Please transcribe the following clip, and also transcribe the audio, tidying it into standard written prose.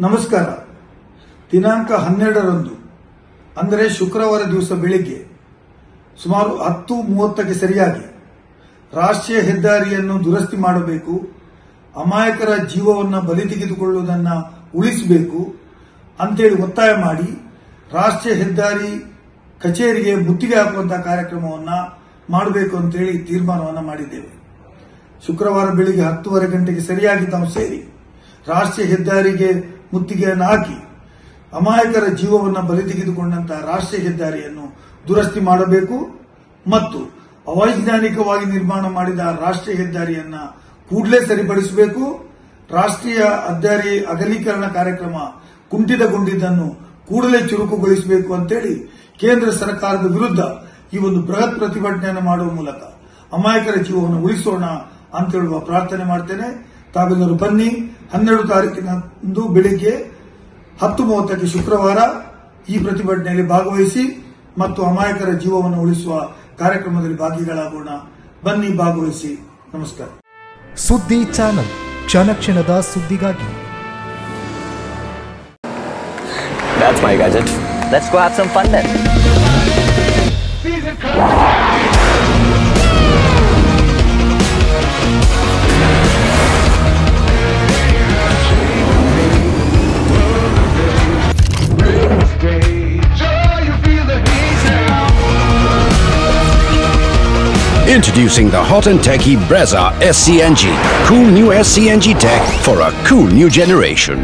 ನಮಸ್ಕಾರ. ದಿನಾಂಕ 12ರಂದು ಅಂದರೆ ಶುಕ್ರವಾರ ದಿವಸ ಬೆಳಿಗ್ಗೆ ಸುಮಾರು 10:30ಕ್ಕೆ ಸರಿಯಾಗಿ ರಾಷ್ಟ್ರೀಯ ಹೆದ್ದಾರಿಯನ್ನು ದುರಸ್ತಿ ಮಾಡಬೇಕು, ಅಮಾಯಕರ ಜೀವವನ್ನು ಬಲಿ ತೆಗೆದುಕೊಳ್ಳುವುದನ್ನು ಉಳಿಸಬೇಕು ಅಂತೇಳಿ ಒತ್ತಾಯ ಮಾಡಿ ರಾಷ್ಟ್ರೀಯ ಹೆದ್ದಾರಿ ಕಚೇರಿಗೆ ಮುತ್ತಿಗೆ ಹಾಕುವಂತಹ ಕಾರ್ಯಕ್ರಮವನ್ನು ಮಾಡಬೇಕು ಅಂತೇಳಿ ತೀರ್ಮಾನವನ್ನು ಮಾಡಿದ್ದೇವೆ. ಶುಕ್ರವಾರ ಬೆಳಿಗ್ಗೆ 10:30 ಗಂಟೆಗೆ ಸರಿಯಾಗಿ ತಾವು ಸೇರಿ ರಾಷ್ಟ್ರೀಯ ಹೆದ್ದಾರಿಗೆ ಮುತ್ತಿಗೆಯನ್ನು ಹಾಕಿ ಅಮಾಯಕರ ಜೀವವನ್ನು ಬಲಿ ತೆಗೆದುಕೊಂಡಂತಹ ರಾಷ್ಟ್ರೀಯ ಹೆದ್ದಾರಿಯನ್ನು ದುರಸ್ತಿ ಮಾಡಬೇಕು ಮತ್ತು ಅವೈಜ್ಞಾನಿಕವಾಗಿ ನಿರ್ಮಾಣ ಮಾಡಿದ ರಾಷ್ಟ್ರೀಯ ಹೆದ್ದಾರಿಯನ್ನು ಕೂಡಲೇ ಸರಿಪಡಿಸಬೇಕು. ರಾಷ್ಟ್ರೀಯ ಹೆದ್ದಾರಿ ಅಗಲೀಕರಣ ಕಾರ್ಯಕ್ರಮ ಕುಂಠಿತಗೊಂಡಿದ್ದನ್ನು ಕೂಡಲೇ ಚುರುಕುಗೊಳಿಸಬೇಕು ಅಂತೇಳಿ ಕೇಂದ್ರ ಸರ್ಕಾರದ ವಿರುದ್ಧ ಈ ಒಂದು ಬೃಹತ್ ಪ್ರತಿಭಟನೆಯನ್ನು ಮಾಡುವ ಮೂಲಕ ಅಮಾಯಕರ ಜೀವವನ್ನು ಉಳಿಸೋಣ ಅಂತ ಹೇಳುವ ಪ್ರಾರ್ಥನೆ ಮಾಡ್ತೇನೆ. ತಾವೆಲ್ಲರೂ ಬನ್ನಿ. 12 ತಾರೀಕಿನಂದು ಬೆಳಿಗ್ಗೆ 10:30ಕ್ಕೆ ಶುಕ್ರವಾರ ಈ ಪ್ರತಿಭಟನೆಯಲ್ಲಿ ಭಾಗವಹಿಸಿ ಮತ್ತು ಅಮಾಯಕರ ಜೀವವನ್ನು ಉಳಿಸುವ ಕಾರ್ಯಕ್ರಮದಲ್ಲಿ ಭಾಗಿಗಳಾಗೋಣ. ಬನ್ನಿ, ಭಾಗವಹಿಸಿ. ನಮಸ್ಕಾರ. ಸುದ್ದಿ ಚಾನಲ್, ಕ್ಷಣ ಕ್ಷಣದ ಸುದ್ದಿಗಾಗಿ. That's my gadget. Let's go have some fun then. Introducing the hot and techy Brezza SCNG. Cool new SCNG tech for a cool new generation.